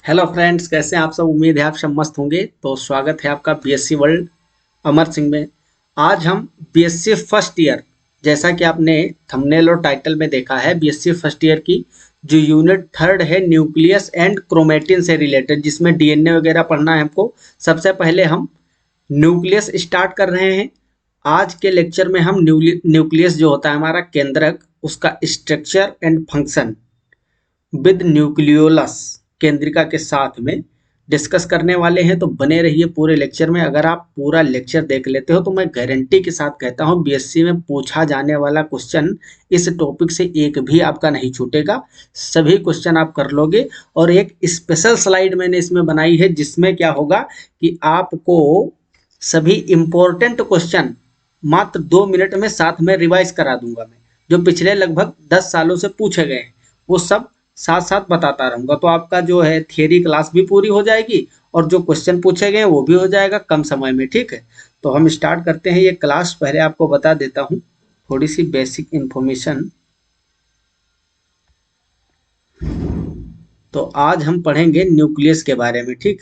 Hello friends, कैसे हैं आप सब। उम्मीद है आप सब मस्त होंगे। तो स्वागत है आपका बीएससी वर्ल्ड अमर सिंह में। आज हम बीएससी फर्स्ट ईयर, जैसा कि आपने थंबनेल और टाइटल में देखा है, बीएससी फर्स्ट ईयर की जो यूनिट थर्ड है न्यूक्लियस एंड क्रोमेटिन से रिलेटेड, जिसमें डीएनए वगैरह पढ़ना है हमको। सबसे पहले हम न्यूक्लियस स्टार्ट कर रहे हैं। आज के लेक्चर में हम न्यूक्लियस जो होता है हमारा केंद्रक, उसका structure and function with nucleolus, केंद्रिका के साथ में डिस्कस करने वाले हैं। तो बने रहिए पूरे लेक्चर में। अगर आप पूरा लेक्चर देख लेते हो तो मैं गारंटी के साथ कहता हूं बीएससी में पूछा जाने वाला क्वेश्चन इस टॉपिक से एक भी आपका नहीं छूटेगा। सभी क्वेश्चन आप कर लोगे। और एक स्पेशल स्लाइड मैंने इसमें बनाई है, जिसमें क्या होगा कि आपको सभी इंपॉर्टेंट क्वेश्चन मात्र 2 मिनट में साथ में रिवाइज करा दूंगा। मैं जो पिछले लगभग 10 सालों से पूछे गए हैं वो सब साथ साथ बताता रहूंगा। तो आपका जो है थियरी क्लास भी पूरी हो जाएगी और जो क्वेश्चन पूछे गए वो भी हो जाएगा कम समय में। ठीक है, तो हम स्टार्ट करते हैं ये क्लास। पहले आपको बता देता हूँ थोड़ी सी बेसिक इंफॉर्मेशन। तो आज हम पढ़ेंगे न्यूक्लियस के बारे में। ठीक,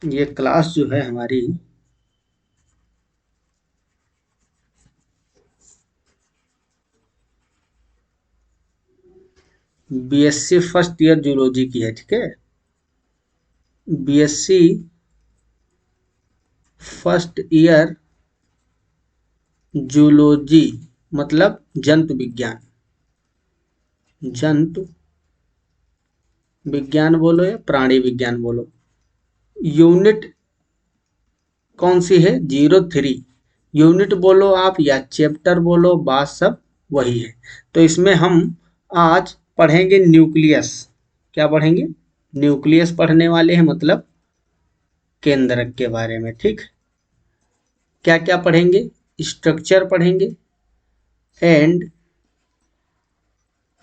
ये क्लास जो है हमारी बीएससी फर्स्ट ईयर जूलॉजी की है। ठीक है, बीएससी फर्स्ट ईयर जूलॉजी मतलब जंतु विज्ञान। जंतु विज्ञान बोलो या प्राणी विज्ञान बोलो। यूनिट कौन सी है? 03। यूनिट बोलो आप या चैप्टर बोलो, बात सब वही है। तो इसमें हम आज पढ़ेंगे न्यूक्लियस। क्या पढ़ेंगे? न्यूक्लियस पढ़ने वाले हैं, मतलब केंद्रक के बारे में। ठीक, क्या क्या पढ़ेंगे? स्ट्रक्चर पढ़ेंगे एंड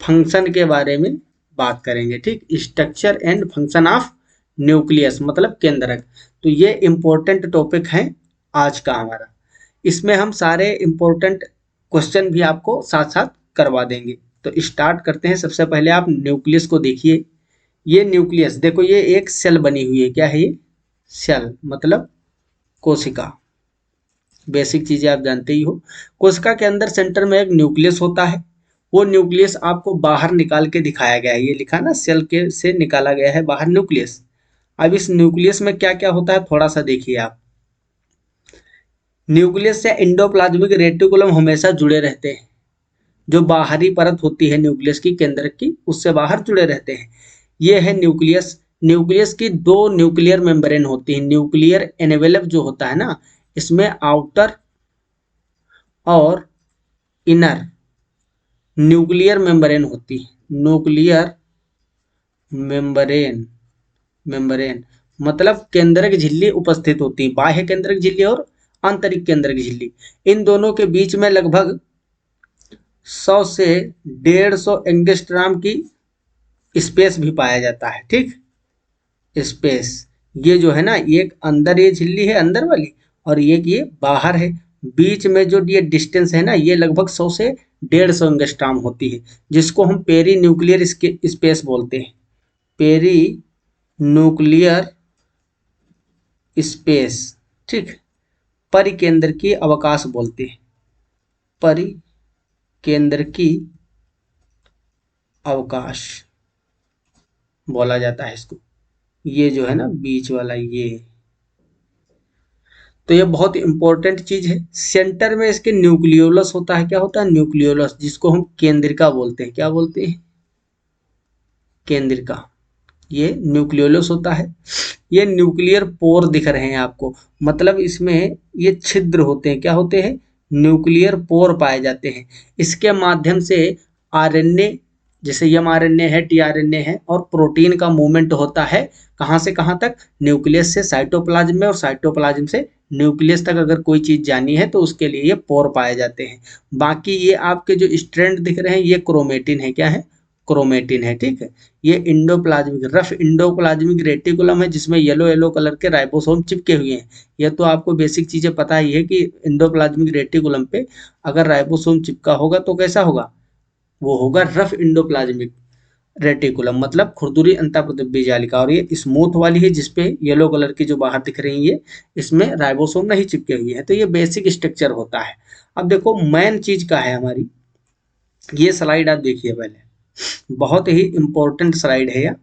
फंक्शन के बारे में बात करेंगे। ठीक, structure and function of nucleus मतलब केंद्रक। तो ये इंपॉर्टेंट टॉपिक है आज का हमारा। इसमें हम सारे इंपॉर्टेंट क्वेश्चन भी आपको साथ साथ करवा देंगे। तो स्टार्ट करते हैं। सबसे पहले आप न्यूक्लियस को देखिए। ये न्यूक्लियस देखो, ये एक सेल बनी हुई है। क्या है ये? सेल मतलब कोशिका। बेसिक चीजें आप जानते ही हो। कोशिका के अंदर सेंटर में एक न्यूक्लियस होता है। वो न्यूक्लियस आपको बाहर निकाल के दिखाया गया है। ये लिखा ना, सेल के से निकाला गया है बाहर न्यूक्लियस। अब इस न्यूक्लियस में क्या क्या होता है थोड़ा सा देखिए आप। न्यूक्लियस से एंडोप्लाज्मिक रेटिकुलम हमेशा जुड़े रहते हैं। जो बाहरी परत होती है न्यूक्लियस की, केंद्र की, उससे बाहर जुड़े रहते हैं। ये है न्यूक्लियस। न्यूक्लियस की दो न्यूक्लियर मेम्ब्रेन होती है। न्यूक्लियर एनवेलप जो होता है ना, इसमें आउटर और इनर न्यूक्लियर मेम्ब्रेन होती है। न्यूक्लियर मेम्ब्रेन, मेम्ब्रेन मतलब केंद्रक झिल्ली उपस्थित होती है। बाह्य केंद्रक झिल्ली और आंतरिक केंद्रक झिल्ली, इन दोनों के बीच में लगभग 100 से 150 एंगस्ट्राम की स्पेस भी पाया जाता है। ठीक, स्पेस ये जो है ना, एक अंदर ये झिल्ली है अंदर वाली, और एक ये बाहर है। बीच में जो ये डिस्टेंस है ना, ये लगभग 100 से 150 एंगस्ट्राम होती है, जिसको हम पेरी न्यूक्लियर स्पेस बोलते हैं। Perinuclear space. ठीक, परिकेंद्र की अवकाश बोलते हैं। परिकेंद्र की अवकाश बोला जाता है इसको। ये जो है ना बीच वाला, ये तो ये बहुत इंपॉर्टेंट चीज है। सेंटर में इसके न्यूक्लियोलस होता है। क्या होता है? न्यूक्लियोलस, जिसको हम केंद्रिका बोलते हैं। क्या बोलते हैं? केंद्रिका। ये न्यूक्लियोलस होता है। ये न्यूक्लियर पोर दिख रहे हैं आपको, मतलब इसमें ये छिद्र होते हैं। क्या होते हैं? न्यूक्लियर पोर पाए जाते हैं। इसके माध्यम से आरएनए, जैसे एमआरएनए है, टीआरएनए है, और प्रोटीन का मूवमेंट होता है। कहाँ से कहाँ तक? न्यूक्लियस से साइटोप्लाज्म में, और साइटोप्लाज्म से न्यूक्लियस तक। अगर कोई चीज जानी है तो उसके लिए ये पोर पाए जाते हैं। बाकी ये आपके जो स्ट्रैंड दिख रहे हैं, ये क्रोमेटिन है। क्या है? क्रोमेटिन है, ठीक है। ये इंडोप्लाज्मिक रफ इंडोप्लाज्मिक रेटिकुलम है जिसमें येलो येलो कलर के राइबोसोम चिपके हुए हैं। ये तो आपको बेसिक चीजें पता ही है कि इंडोप्लाज्मिक रेटिकुलम पे अगर राइबोसोम चिपका होगा तो कैसा होगा, वो होगा रफ इंडोप्लाज्मिक रेटिकुलम, मतलब खुरदुरी अंतःप्रदिव्य जालिका। और ये स्मूथ वाली है जिसपे येलो कलर की जो बाहर दिख रही है इसमें राइबोसोम नहीं चिपके हुए हैं। तो ये बेसिक स्ट्रक्चर होता है। अब देखो मेन चीज का है हमारी, ये स्लाइड आप देखिए पहले, बहुत ही इंपॉर्टेंट स्लाइड है यह।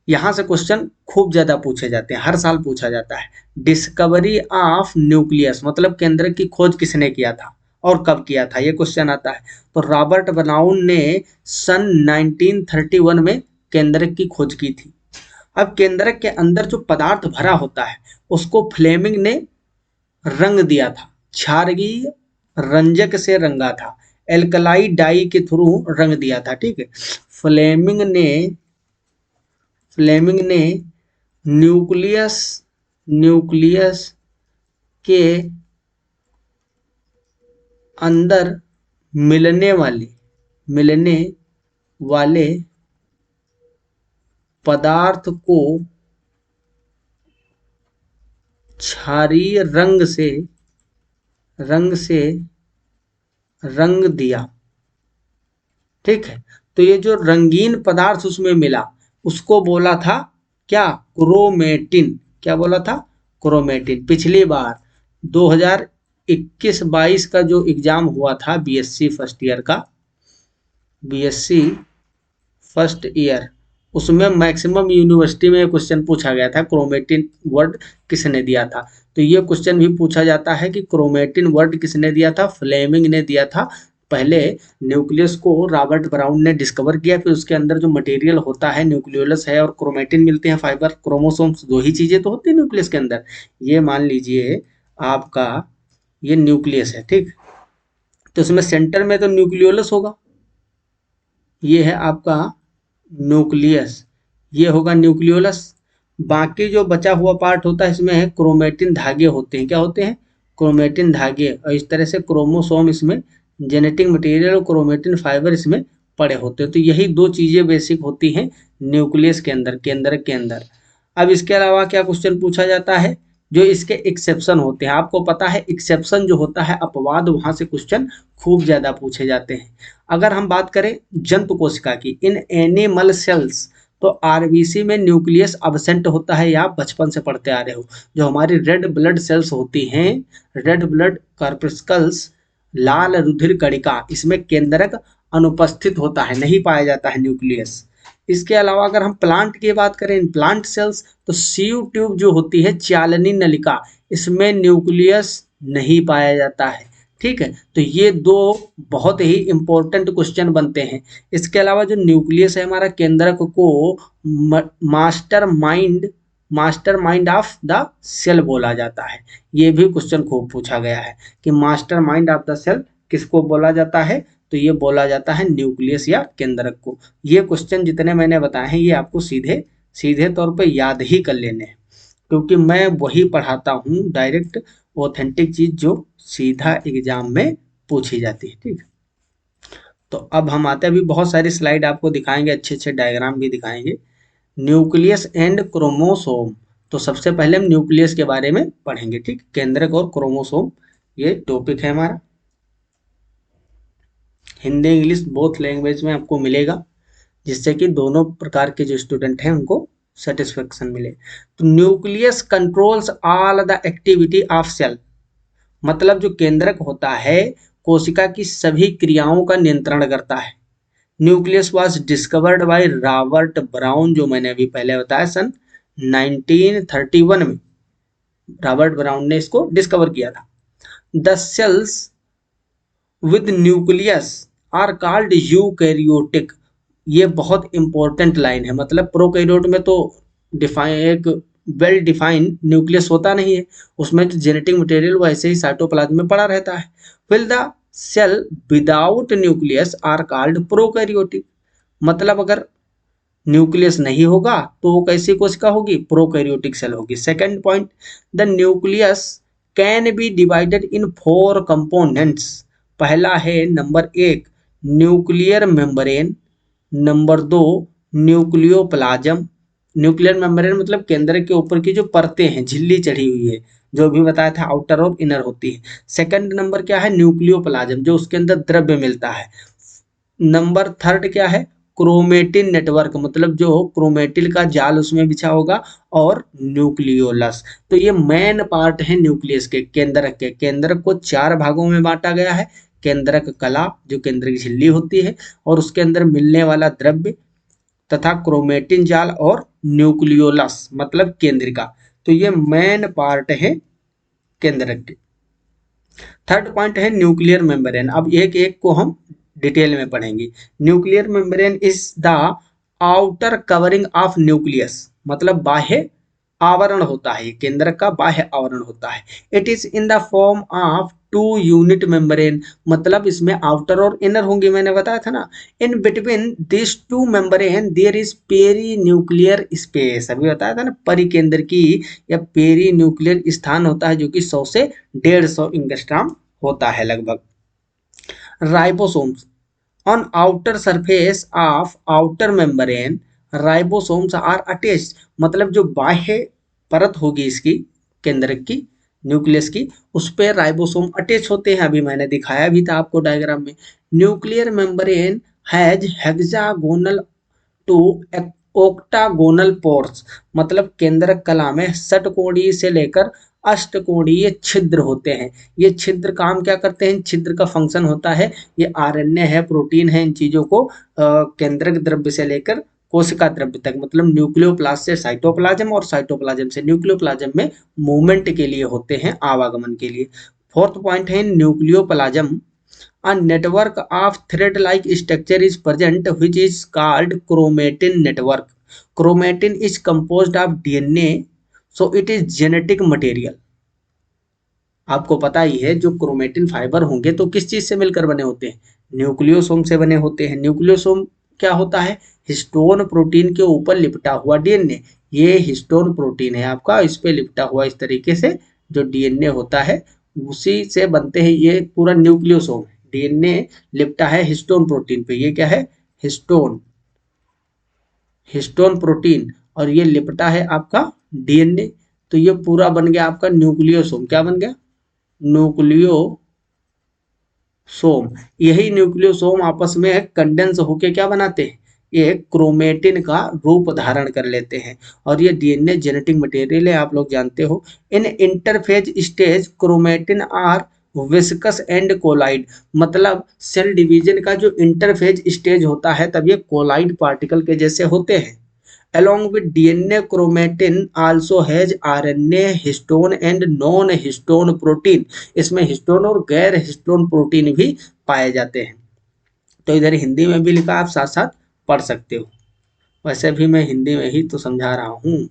यहाँ से क्वेश्चन खूब ज्यादा पूछे जाते हैं, हर साल पूछा जाता है। डिस्कवरी ऑफ न्यूक्लियस मतलब केंद्रक की खोज किसने किया था और कब किया था, ये क्वेश्चन आता है। तो रॉबर्ट ब्राउन ने सन 1931 में केंद्रक की खोज की थी। अब केंद्रक के अंदर जो पदार्थ भरा होता है उसको फ्लेमिंग ने रंग दिया था, क्षारीय रंजक से रंगा था, एल्कलाई डाई के थ्रू रंग दिया था, ठीक है। फ्लेमिंग ने फ्लेमिंग ने न्यूक्लियस न्यूक्लियस के अंदर मिलने वाले पदार्थ को क्षारीय रंग से रंग दिया, ठीक है। तो ये जो रंगीन पदार्थ उसमें मिला उसको बोला था क्या, क्रोमेटिन। क्या बोला था, क्रोमेटिन। पिछली बार 2021-22 का जो एग्जाम हुआ था बीएससी फर्स्ट ईयर का, बीएससी फर्स्ट ईयर, उसमें मैक्सिमम यूनिवर्सिटी में क्वेश्चन पूछा गया था क्रोमेटिन वर्ड किसने दिया था। तो ये क्वेश्चन भी पूछा जाता है कि क्रोमेटिन वर्ड किसने दिया था, फ्लेमिंग ने दिया था। पहले न्यूक्लियस को रॉबर्ट ब्राउन ने डिस्कवर किया, फिर उसके अंदर जो मटेरियल होता है न्यूक्लियोलस है और क्रोमेटिन मिलते हैं, फाइबर क्रोमोसोम्स, दो ही चीजें तो होती है न्यूक्लियस के अंदर। ये मान लीजिए आपका ये न्यूक्लियस है, ठीक। तो उसमें सेंटर में तो न्यूक्लियोलस होगा, ये है आपका न्यूक्लियस, ये होगा न्यूक्लियोलस। बाकी जो बचा हुआ पार्ट होता है इसमें है क्रोमेटिन धागे होते हैं, क्या होते हैं, क्रोमेटिन धागे। और इस तरह से क्रोमोसोम इसमें जेनेटिक मटेरियल और क्रोमेटिन फाइबर इसमें पड़े होते हैं। तो यही दो चीजें बेसिक होती हैं न्यूक्लियस के अंदर, केंद्रक के अंदर। अब इसके अलावा क्या क्वेश्चन पूछा जाता है, जो इसके एक्सेप्शन होते हैं। आपको पता है एक्सेप्शन जो होता है अपवाद, वहां से क्वेश्चन खूब ज्यादा पूछे जाते हैं। अगर हम बात करें जंतु कोशिका की, इन एनिमल सेल्स, तो आरबीसी में न्यूक्लियस अब्सेंट होता है, या आप बचपन से पढ़ते आ रहे हो। जो हमारी रेड ब्लड सेल्स होती हैं, रेड ब्लड कार्पस्कल्स, लाल रुधिर कणिका, इसमें केंद्रक अनुपस्थित होता है, नहीं पाया जाता है न्यूक्लियस। इसके अलावा अगर हम प्लांट की बात करें, प्लांट सेल्स, तो सीव ट्यूब जो होती है, चालनी नलिका, इसमें न्यूक्लियस नहीं पाया जाता है, ठीक है। तो ये दो बहुत ही इंपॉर्टेंट क्वेश्चन बनते हैं। इसके अलावा जो न्यूक्लियस है हमारा, केंद्रक को mastermind of the cell बोला जाता है। ये भी क्वेश्चन खूब पूछा गया है कि mastermind of the cell किसको बोला जाता है, तो ये बोला जाता है न्यूक्लियस या केंद्रक को। ये क्वेश्चन जितने मैंने बताए हैं ये आपको सीधे सीधे तौर पे याद ही कर लेने हैं, क्योंकि मैं वही पढ़ाता हूँ डायरेक्ट ऑथेंटिक चीज जो सीधा एग्जाम में पूछी जाती है, ठीक। तो अब हम आते हैं, अभी बहुत सारी स्लाइड आपको दिखाएंगे, अच्छे अच्छे डायग्राम भी दिखाएंगे। न्यूक्लियस एंड क्रोमोसोम, तो सबसे पहले हम न्यूक्लियस के बारे में पढ़ेंगे, ठीक। केंद्रक और क्रोमोसोम ये टॉपिक है हमारा। हिंदी इंग्लिश बोथ लैंग्वेज में आपको मिलेगा, जिससे कि दोनों प्रकार के जो स्टूडेंट हैं उनको सेटिस्फेक्शन मिले। तो nucleus controls all the activity of cell, मतलब जो केंद्रक होता है कोशिका की सभी क्रियाओं का नियंत्रण करता है। Nucleus was discovered by Robert brown, जो मैंने अभी पहले बताया सन 1931 में रॉबर्ट ब्राउन ने इसको डिस्कवर किया था। The cells with nucleus are called eukaryotic, ये बहुत इंपॉर्टेंट लाइन है। मतलब प्रोकैरियोट में तो डिफाइन एक वेल डिफाइंड न्यूक्लियस होता नहीं है, उसमें जो जेनेटिक मटेरियल वो ऐसे ही साइटोप्लाज्म में पड़ा रहता है। फिर the cell without nucleus are called prokaryotic, मतलब अगर न्यूक्लियस नहीं होगा तो वो कैसी कोशिका होगी, प्रोकैरियोटिक सेल होगी। Second point, the nucleus can be divided in 4 components. पहला है number 1 nuclear membrane, number 2 nucleoplasm. Nuclear membrane मतलब केंद्र के ऊपर की जो परतें हैं, झिल्ली चढ़ी हुई है, जो भी बताया था आउटर और इनर होती है। सेकंड नंबर क्या है, न्यूक्लियोप्लाज्म, जो उसके अंदर द्रव्य मिलता है। नंबर थर्ड क्या है, क्रोमेटिन नेटवर्क, मतलब जो क्रोमेटिल का जाल उसमें बिछा होगा, और न्यूक्लियोलस। तो ये मेन पार्ट है न्यूक्लियस के, केंद्रक के। केंद्रक को 4 भागों में बांटा गया है। केंद्रक कला, जो केंद्र की झिल्ली होती है, और उसके अंदर मिलने वाला द्रव्य, तथा क्रोमेटिन जाल, और न्यूक्लियोलस मतलब केंद्रिका। तो ये मेन पार्ट है केंद्रक के। थर्ड पॉइंट है न्यूक्लियर मेम्ब्रेन। अब एक एक को हम डिटेल में पढ़ेंगे। Nuclear membrane is the outer covering of nucleus, मतलब बाह्य आवरण होता है, केंद्र का बाह्य आवरण होता है। It is in the form of 2 unit membrane, मतलब इसमें आउटर और इनर होंगे, मैंने बताया था ना। In between this 2 membrane there is perinuclear space, अभी बताया था ना, परिकेंद्र की या पेरी न्यूक्लियर स्थान होता है, जो कि 100 से 150 इंगस्ट्राम होता है लगभग। Ribosomes on outer surface of outer membrane, ribosomes are attached, मतलब जो बाह्य परत होगी इसकी, केंद्र की, न्यूक्लियस की, उस पे राइबोसोम अटैच होते हैं। अभी मैंने दिखाया भी था आपको डायग्राम में। Nuclear membrane has hexagonal to octagonal pores, मतलब केंद्रक कला में षटकोणीय से लेकर अष्टकोणीय छिद्र होते हैं। ये छिद्र काम क्या करते हैं, छिद्र का फंक्शन होता है, ये आरएनए है, प्रोटीन है, इन चीजों को केंद्रक द्रव्य से लेकर कोशिका द्रव्य तक, मतलब न्यूक्लियोप्लास्ट से साइटोप्लाज्म, और साइटोप्लाज्म से न्यूक्लियोप्लाज्म में मूवमेंट के लिए होते हैं, आवागमन के लिए। फोर्थ पॉइंट है nucleoplasm, a network of thread-like structure is present which is called chromatin network. Chromatin is composed of DNA, so it is genetic material. आपको पता ही है, जो क्रोमेटिन फाइबर होंगे तो किस चीज से मिलकर बने होते हैं, न्यूक्लियोसोम से बने होते हैं। न्यूक्लियोसोम क्या होता है, हिस्टोन प्रोटीन के ऊपर लिपटा हुआ डीएनए। ये हिस्टोन प्रोटीन है आपका, इस पे लिपटा हुआ इस तरीके से जो डीएनए होता है, उसी से बनते हैं ये पूरा न्यूक्लियोसोम। डीएनए लिपटा है हिस्टोन प्रोटीन पे, ये क्या है, हिस्टोन, हिस्टोन प्रोटीन, और ये लिपटा है आपका डीएनए। तो ये पूरा बन गया आपका न्यूक्लियोसोम। क्या बन गया, न्यूक्लियोसोम। यही न्यूक्लियोसोम आपस में कंडेंस होके क्या बनाते हैं, ये क्रोमेटिन का रूप धारण कर लेते हैं। और ये डीएनए जेनेटिक मटेरियल है, आप लोग जानते हो। In interphase stage chromatin are viscous and colloid, मतलब सेल डिवीजन का जो इंटरफेज स्टेज होता है, तब ये कोलाइड पार्टिकल के जैसे होते हैं। along with DNA, chromatin also has RNA, histone and non-histone protein, इसमें हिस्टोन और गैर हिस्टोन प्रोटीन भी पाए जाते हैं। तो इधर हिंदी में भी लिखा, आप साथ साथ पढ़ सकते हो, वैसे भी मैं हिंदी में ही तो समझा रहा हूँ।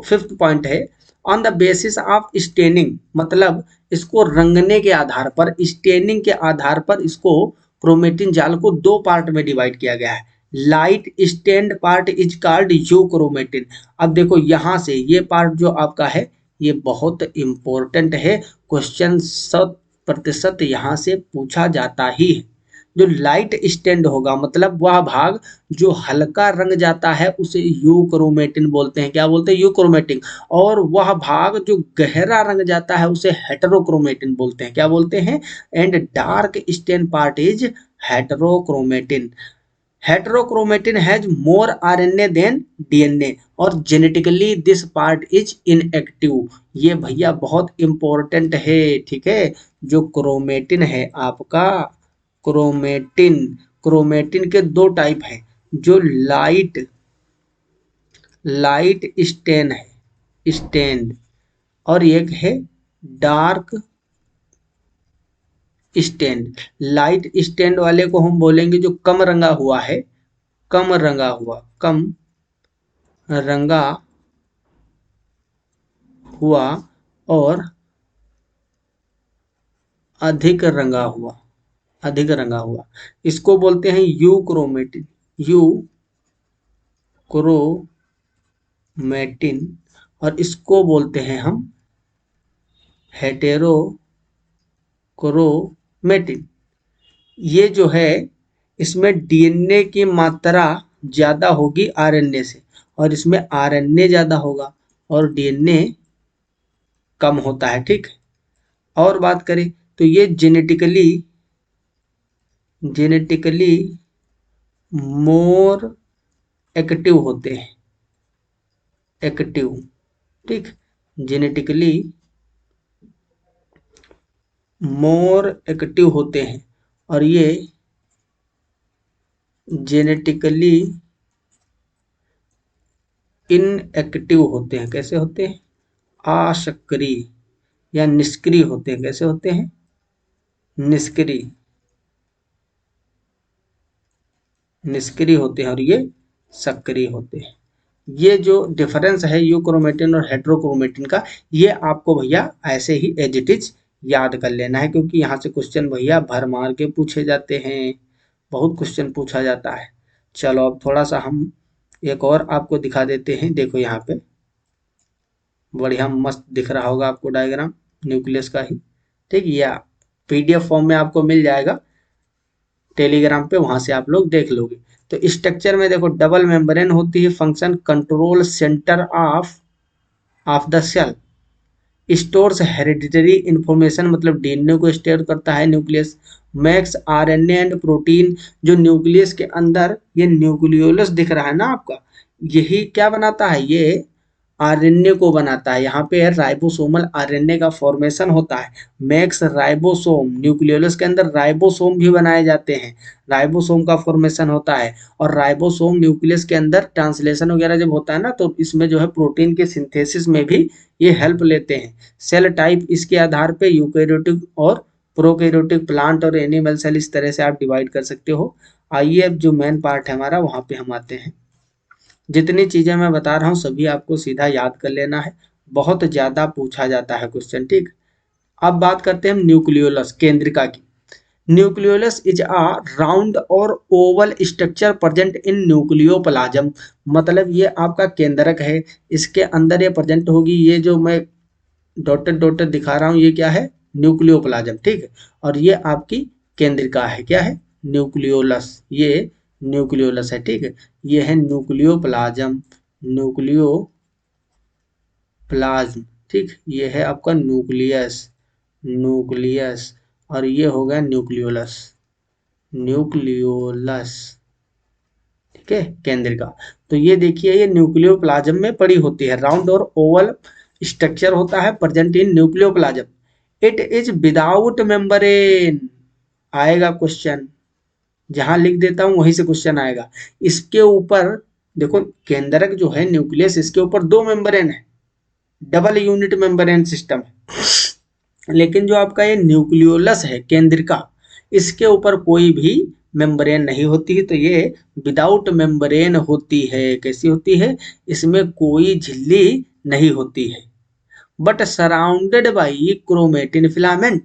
फिफ्थ पॉइंट है on the basis of staining, मतलब इसको रंगने के आधार पर, स्टेनिंग के आधार पर इसको क्रोमेटिन जाल को 2 पार्ट में डिवाइड किया गया है। Light stained part is called euchromatin. अब देखो यहाँ से ये पार्ट जो आपका है, ये बहुत इंपॉर्टेंट है, क्वेश्चन 100% यहाँ से पूछा जाता ही है। जो लाइट स्टेंड होगा, मतलब वह भाग जो हल्का रंग जाता है, उसे यूक्रोमेटिन बोलते हैं। क्या बोलते हैं, यूक्रोमेटिन। और वह भाग जो गहरा रंग जाता है, उसे हेटेरोक्रोमेटिन बोलते हैं। क्या बोलते हैं, and dark stain part is heterochromatin. Heterochromatin has more RNA than DNA, और genetically this part is inactive. ये भैया बहुत इंपॉर्टेंट है, ठीक है। जो क्रोमेटिन है आपका, क्रोमेटिन, क्रोमेटिन के 2 टाइप हैं, जो लाइट लाइट स्टेन है, स्टेन्ड, और एक है डार्क स्टेन्ड। लाइट स्टेन्ड वाले को हम बोलेंगे जो कम रंगा हुआ है, कम रंगा हुआ, कम रंगा हुआ, और अधिक रंगा हुआ, अधिक रंगा हुआ, इसको बोलते हैं यूक्रोमेटिन, यूक्रोमेटिन। और इसको बोलते हैं हम हेटेरोक्रोमेटिन। ये जो है, इसमें डीएनए की मात्रा ज़्यादा होगी आरएनए से, और इसमें आरएनए ज़्यादा होगा और डीएनए कम होता है, ठीक। और बात करें तो ये जेनेटिकली मोर एक्टिव होते हैं, एक्टिव, ठीक। जेनेटिकली मोर एक्टिव होते हैं और ये जेनेटिकली इनएक्टिव होते हैं। कैसे होते हैं? असक्रिय या निष्क्रिय होते हैं। कैसे होते हैं? निष्क्रिय, निष्क्रिय होते हैं और ये सक्रिय होते हैं। ये जो डिफरेंस है यूक्रोमेटिन और हेट्रोक्रोमेटिन का, ये आपको भैया ऐसे ही एज इट इज याद कर लेना है, क्योंकि यहाँ से क्वेश्चन भैया भर मार के पूछे जाते हैं, बहुत क्वेश्चन पूछा जाता है। चलो अब थोड़ा सा हम एक और आपको दिखा देते हैं। देखो यहाँ पे बढ़िया मस्त दिख रहा होगा आपको डायग्राम न्यूक्लियस का ही, ठीक। या पीडीएफ फॉर्म में आपको मिल जाएगा टेलीग्राम पे, वहां से आप लोग देख लोगे। तो स्ट्रक्चर में देखो डबल मेम्ब्रेन होती है, function control centre of the cell, stores hereditary information, मतलब डीएनए को स्टोर करता है nucleus, makes RNA and protein. जो न्यूक्लियस के अंदर ये न्यूक्लियोलस दिख रहा है ना आपका, यही क्या बनाता है? ये आरएनए को बनाता है। यहाँ पे राइबोसोमल आरएनए का फॉर्मेशन होता है। मैक्स राइबोसोम, न्यूक्लियोलस के अंदर राइबोसोम भी बनाए जाते हैं, राइबोसोम का फॉर्मेशन होता है। और राइबोसोम न्यूक्लियस के अंदर ट्रांसलेशन वगैरह जब होता है ना, तो इसमें जो है प्रोटीन के सिंथेसिस में भी ये हेल्प लेते हैं। सेल टाइप, इसके आधार पे यूकैरियोटिक और प्रोकैरियोटिक, प्लांट और एनिमल सेल, इस तरह से आप डिवाइड कर सकते हो। आइए अब जो मेन पार्ट है हमारा, वहां पे हम आते हैं। जितनी चीजें मैं बता रहा हूँ सभी आपको सीधा याद कर लेना है, बहुत ज्यादा पूछा जाता है क्वेश्चन, ठीक। अब बात करते हैं हम न्यूक्लियोलस, केंद्रिका की। न्यूक्लियोलस इज अ राउंड और Oval structure present in nucleoplasm, मतलब ये आपका केंद्रक है, इसके अंदर ये प्रेजेंट होगी। ये जो मैं डॉटेड डॉटेड दिखा रहा हूँ, ये क्या है? न्यूक्लियोप्लाज्म, ठीक है। और ये आपकी केंद्रिका है, क्या है? न्यूक्लियोलस, ये न्यूक्लियोलस है, ठीक है। ये है न्यूक्लियोप्लाज्म, न्यूक्लियोप्लाज्म, ठीक। ये है आपका न्यूक्लियस, न्यूक्लियस, और ये हो गया न्यूक्लियोलस, न्यूक्लियोलस, ठीक है, केंद्रिका। तो ये देखिए ये न्यूक्लियोप्लाज्म में पड़ी होती है, राउंड और ओवल स्ट्रक्चर होता है present in nucleoplasm. It is without membrane, आएगा क्वेश्चन, जहां लिख देता हूं वहीं से क्वेश्चन आएगा। इसके ऊपर देखो केंद्रक जो है न्यूक्लियस, इसके ऊपर दो मेम्ब्रेन है, डबल यूनिट मेम्ब्रेन सिस्टम है। लेकिन जो आपका ये न्यूक्लियोलस है, केंद्रिका, इसके ऊपर कोई भी मेम्ब्रेन नहीं होती है, तो ये विदाउट मेम्ब्रेन होती है। कैसी होती है? इसमें कोई झिल्ली नहीं होती है, but surrounded by chromatin filament,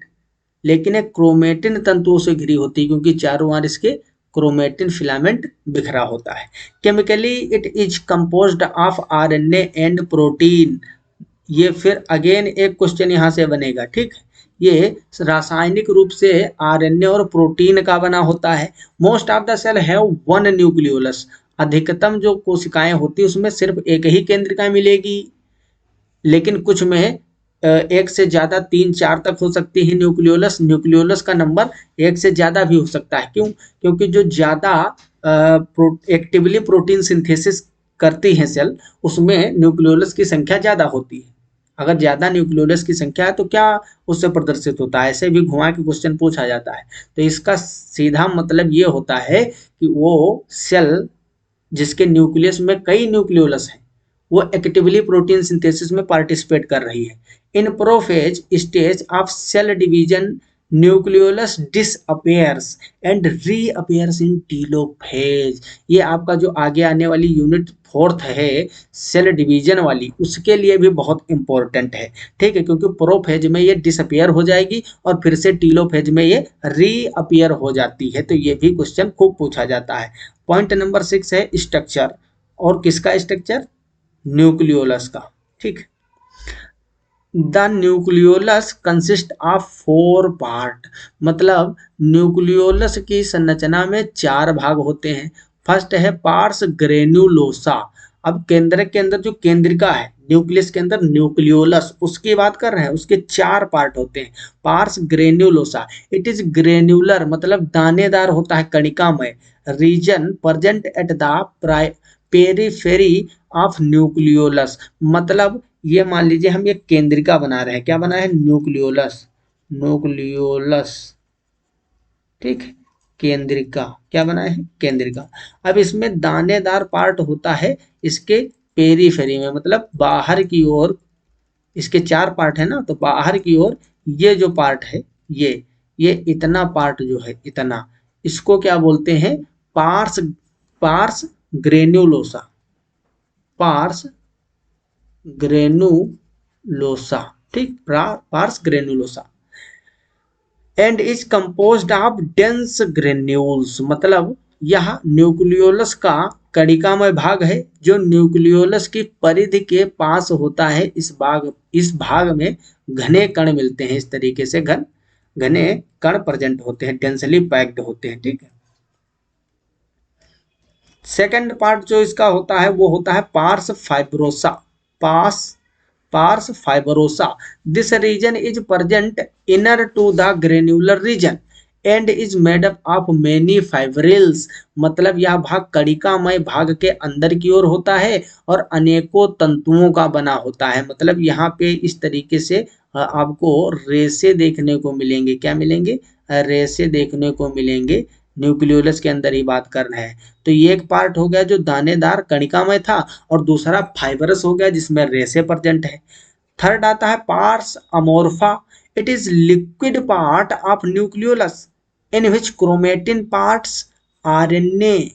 लेकिन एक क्रोमेटिन तंतुओं से घिरी होती है, क्योंकि चारों ओर इसके क्रोमेटिन फिलामेंट बिखरा होता है। Chemically it is composed of RNA and protein, ये फिर अगेन एक क्वेश्चन यहाँ से बनेगा, ठीक। ये रासायनिक रूप से आरएनए और प्रोटीन का बना होता है। मोस्ट ऑफ द सेल है वन न्यूक्लियोलस, अधिकतम जो कोशिकाएं होती है उसमें सिर्फ एक ही केंद्रिका मिलेगी, लेकिन कुछ में एक से ज्यादा 3-4 तक हो सकती है न्यूक्लियोलस। न्यूक्लियोलस का नंबर एक से ज्यादा भी हो सकता है, क्यों? क्योंकि जो ज्यादा एक्टिवली प्रोटीन सिंथेसिस करती हैं सेल, उसमें न्यूक्लियोलस की संख्या ज्यादा होती है। अगर ज्यादा न्यूक्लियोलस की संख्या है तो क्या उससे प्रदर्शित होता है? ऐसे भी घुमा के क्वेश्चन पूछा जाता है। तो इसका सीधा मतलब ये होता है कि वो सेल जिसके न्यूक्लियस में कई न्यूक्लियोलस हैं, वो एक्टिवली प्रोटीन सिंथेसिस में पार्टिसिपेट कर रही है। In prophase stage of cell division nucleolus disappears and reappears in telophase. ये आपका जो आगे आने वाली यूनिट फोर्थ है सेल डिवीजन वाली, उसके लिए भी बहुत इंपॉर्टेंट है, ठीक है, क्योंकि प्रोफेज में ये डिसअपेयर हो जाएगी और फिर से टीलोफेज में ये रीअपियर हो जाती है। तो ये भी क्वेश्चन खूब पूछा जाता है। पॉइंट नंबर 6 है स्ट्रक्चर, और किसका स्ट्रक्चर? न्यूक्लियोलस का, ठीक। The nucleolus consist of 4 part, मतलब न्यूक्लियोलस की संरचना में 4 भाग होते हैं। फर्स्ट है पार्स ग्रेन्युलोसा। अब केंद्रक के अंदर जो केंद्रिका है, न्यूक्लियस के अंदर न्यूक्लियोलस, उसकी बात कर रहे हैं। उसके 4 पार्ट होते हैं। Pars granulosa, it is granular, मतलब दानेदार होता है, कणिकामय। Region present at the periphery of nucleolus, मतलब ये मान लीजिए हम एक केंद्रिका बना रहे हैं। क्या बना है? न्यूक्लियोलस, न्यूक्लियोलस, ठीक है। केंद्रिका क्या बनाए हैं? केंद्रिका। अब इसमें दानेदार पार्ट होता है इसके पेरीफेरी में, मतलब बाहर की ओर। इसके 4 पार्ट है ना, तो बाहर की ओर ये जो पार्ट है, ये इतना पार्ट जो है, इतना, इसको क्या बोलते हैं? Pars, pars granulosa, pars granulosa, ठीक, pars granulosa. And is composed of dense granules, मतलब यह न्यूक्लियोलस का कणिकामय भाग है जो न्यूक्लियोलस की परिधि के पास होता है। इस भाग में घने कण मिलते हैं। इस तरीके से घने कण प्रेजेंट होते हैं, डेंसली पैक्ड होते हैं, ठीक है। सेकंड पार्ट जो इसका होता है वो होता है pars fibrosa, pars pars fibrosa. This region is present inner to the granular region and is made up of many fibrils, मतलब यह भाग कणिकामय भाग के अंदर की ओर होता है और अनेकों तंतुओं का बना होता है। मतलब यहाँ पे इस तरीके से आपको रेसे देखने को मिलेंगे। क्या मिलेंगे? रेसे देखने को मिलेंगे। न्यूक्लियोलस के अंदर ही बात कर रहे हैं। तो ये एक पार्ट हो गया जो दानेदार कणिकामय था, और दूसरा फाइबरस हो गया जिसमें रेसे प्रेजेंट है। थर्ड आता है pars amorpha. It is liquid part of nucleolus in which chromatin parts, RNA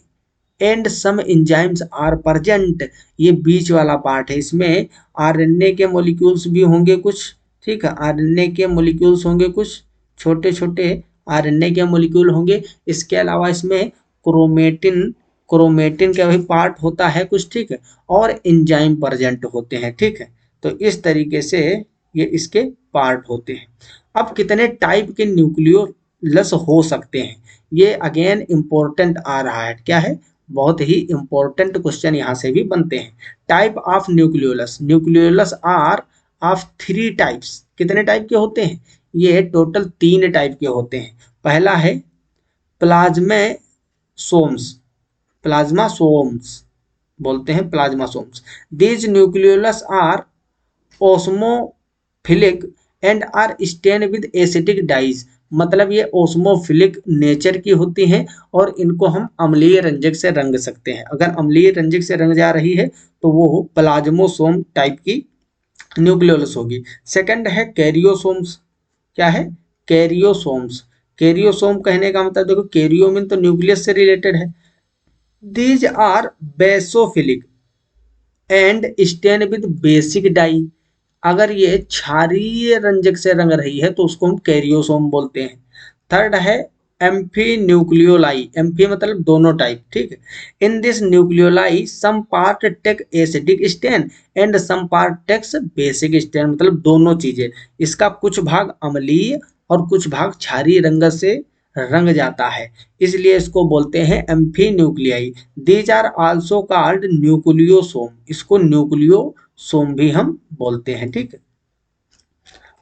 and some enzymes are present. ये बीच वाला पार्ट है। इसमें आरएनए के मॉलिक्यूल्स भी होंगे कुछ, ठीक है। आरएनए के मॉलिक्यूल्स होंगे कुछ, छोटे छोटे आरएनए के मॉलिक्यूल होंगे। इसके अलावा इसमें क्रोमेटिन, क्रोमेटिन का भी पार्ट होता है कुछ, ठीक है, और एंजाइम प्रेजेंट होते हैं, ठीक है। तो इस तरीके से ये इसके पार्ट होते हैं। अब कितने टाइप के न्यूक्लियोलस हो सकते हैं, ये अगेन इंपॉर्टेंट आ रहा है। क्या है? बहुत ही इंपॉर्टेंट क्वेश्चन यहाँ से भी बनते हैं। Type of nucleolus, nucleolus are of 3 types. कितने टाइप के होते हैं? ये टोटल 3 टाइप के होते हैं। पहला है प्लाज्मासोम्स, प्लाज्मासोम्स बोलते हैं, plasmasomes. These nucleolus are osmophilic and are stain with acetic dyes, मतलब ये ओस्मोफिलिक नेचर की होती हैं और इनको हम अम्लीय रंजक से रंग सकते हैं। अगर अम्लीय रंजक से रंग जा रही है तो वो प्लाज्मोसोम टाइप की न्यूक्लियोलस होगी। सेकंड है कैरियोसोम्स। क्या है? कैरियोसोम्स। कैरियोसोम कहने का मतलब देखो, कैरियोमिन तो न्यूक्लियस से रिलेटेड है। These are basophilic and stain with basic dye, अगर ये क्षारीय रंजक से रंग रही है तो उसको हम कैरियोसोम बोलते हैं। थर्ड है एम्फी न्यूक्लियोलाई, एम्फी मतलब दोनों टाइप, ठीक है। In this nucleoli some part take acidic stain and some part takes basic stain, मतलब दोनों चीजें। इसका कुछ भाग अम्लीय और कुछ भाग क्षारीय रंग से रंग जाता है, इसलिए इसको बोलते हैं amphinucleoli. These are also called nucleosome, इसको न्यूक्लियोसोम भी हम बोलते हैं, ठीक है।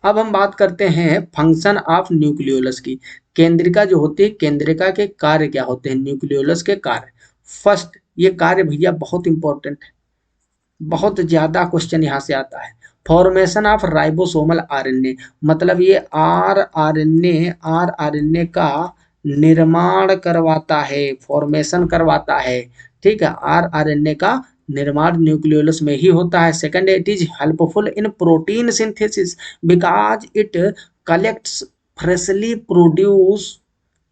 अब हम बात करते हैं फंक्शन ऑफ न्यूक्लियोलस की। केंद्रिका जो होती है, केंद्रिका के कार्य क्या होते हैं? न्यूक्लियोलस के कार्य। फर्स्ट, ये कार्य भैया बहुत इंपॉर्टेंट है, बहुत ज्यादा क्वेश्चन यहाँ से आता है। फॉर्मेशन ऑफ राइबोसोमल आरएनए, मतलब ये आर आरएनए का निर्माण करवाता है, फॉर्मेशन करवाता है, ठीक है। आर आरएनए का निर्माण न्यूक्लियोलस में ही होता है। Second, it is helpful in protein synthesis because it collects freshly produce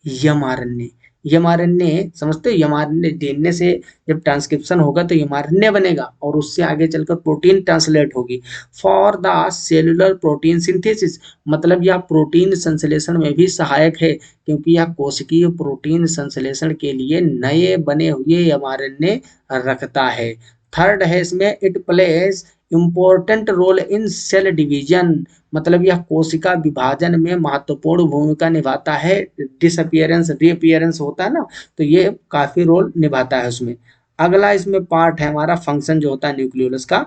mRNA. MRNA समझते हो? एमआरएनए डीएनए से जब ट्रांसक्रिप्शन होगा तो एमआरएनए बनेगा और उससे आगे चलकर प्रोटीन ट्रांसलेट होगी। For the cellular protein synthesis, मतलब यह प्रोटीन संश्लेषण में भी सहायक है क्योंकि यह कोशिकीय प्रोटीन संश्लेषण के लिए नए बने हुए एमआरएनए रखता है। थर्ड है इसमें, it plays important role in cell division, मतलब यह कोशिका विभाजन में महत्वपूर्ण भूमिका निभाता है। डिसअपियरेंस रीअपियरेंस होता है ना, तो ये काफी रोल निभाता है उसमें। अगला इसमें पार्ट है हमारा फंक्शन जो होता है न्यूक्लियोलस का।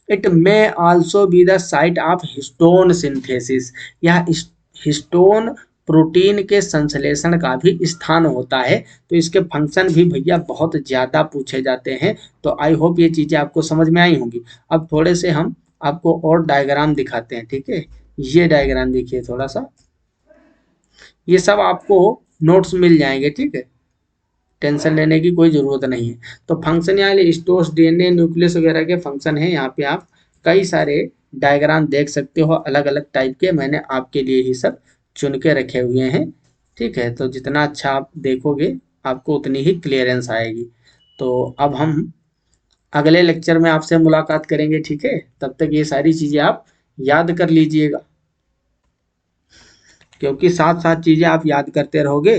It may also be the site of histone synthesis, यह हिस्टोन प्रोटीन के संश्लेषण का भी स्थान होता है। तो इसके फंक्शन भी भैया बहुत ज़्यादा पूछे जाते हैं। तो आई होप ये चीज़ें आपको समझ में आई होंगी। अब थोड़े से हम आपको और डायग्राम दिखाते हैं, ठीक है। ये डायग्राम देखिए थोड़ा सा, ये सब आपको नोट्स मिल जाएंगे, ठीक है, टेंशन लेने की कोई ज़रूरत नहीं है। तो फंक्शन यहाँ स्टोर्स डीएनए न्यूक्लियस वगैरह के फंक्शन हैं। यहाँ पे आप कई सारे डायग्राम देख सकते हो अलग अलग टाइप के, मैंने आपके लिए ही सब चुन के रखे हुए हैं, ठीक है। तो जितना अच्छा आप देखोगे आपको उतनी ही क्लियरेंस आएगी। तो अब हम अगले लेक्चर में आपसे मुलाकात करेंगे, ठीक है। तब तक ये सारी चीज़ें आप याद कर लीजिएगा, क्योंकि साथ साथ चीज़ें आप याद करते रहोगे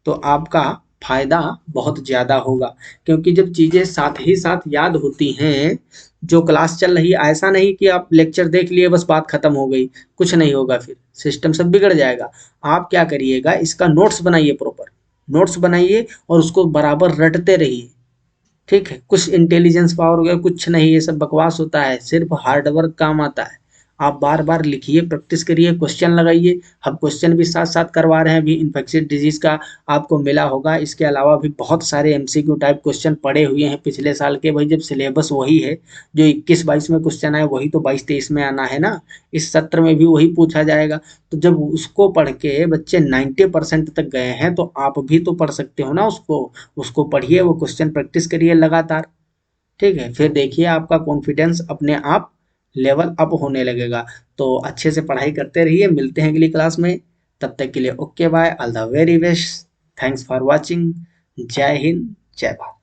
तो आपका फायदा बहुत ज़्यादा होगा। क्योंकि जब चीज़ें साथ ही साथ याद होती हैं, जो क्लास चल रही है, ऐसा नहीं कि आप लेक्चर देख लिए बस बात खत्म हो गई, कुछ नहीं होगा, फिर सिस्टम सब बिगड़ जाएगा। आप क्या करिएगा, इसका नोट्स बनाइए, प्रॉपर नोट्स बनाइए और उसको बराबर रटते रहिए, ठीक है। कुछ इंटेलिजेंस पावर वगैरह कुछ नहीं, ये सब बकवास होता है, सिर्फ हार्ड वर्क काम आता है। आप बार बार लिखिए, प्रैक्टिस करिए, क्वेश्चन लगाइए। हम क्वेश्चन भी साथ साथ करवा रहे हैं, अभी इन्फेक्शियस डिजीज का आपको मिला होगा। इसके अलावा भी बहुत सारे एमसीक्यू टाइप क्वेश्चन पड़े हुए हैं पिछले साल के। भाई जब सिलेबस वही है, जो 21-22 में क्वेश्चन आए वही तो 22-23 में आना है ना, इस सत्र में भी वही पूछा जाएगा। तो जब उसको पढ़ के बच्चे 90% तक गए हैं, तो आप भी तो पढ़ सकते हो ना उसको। उसको पढ़िए, वो क्वेश्चन प्रैक्टिस करिए लगातार, ठीक है। फिर देखिए आपका कॉन्फिडेंस अपने आप लेवल अप होने लगेगा। तो अच्छे से पढ़ाई करते रहिए, मिलते हैं अगली क्लास में। तब तक के लिए okay bye, all the very best, thanks for watching. जय हिंद, जय भारत।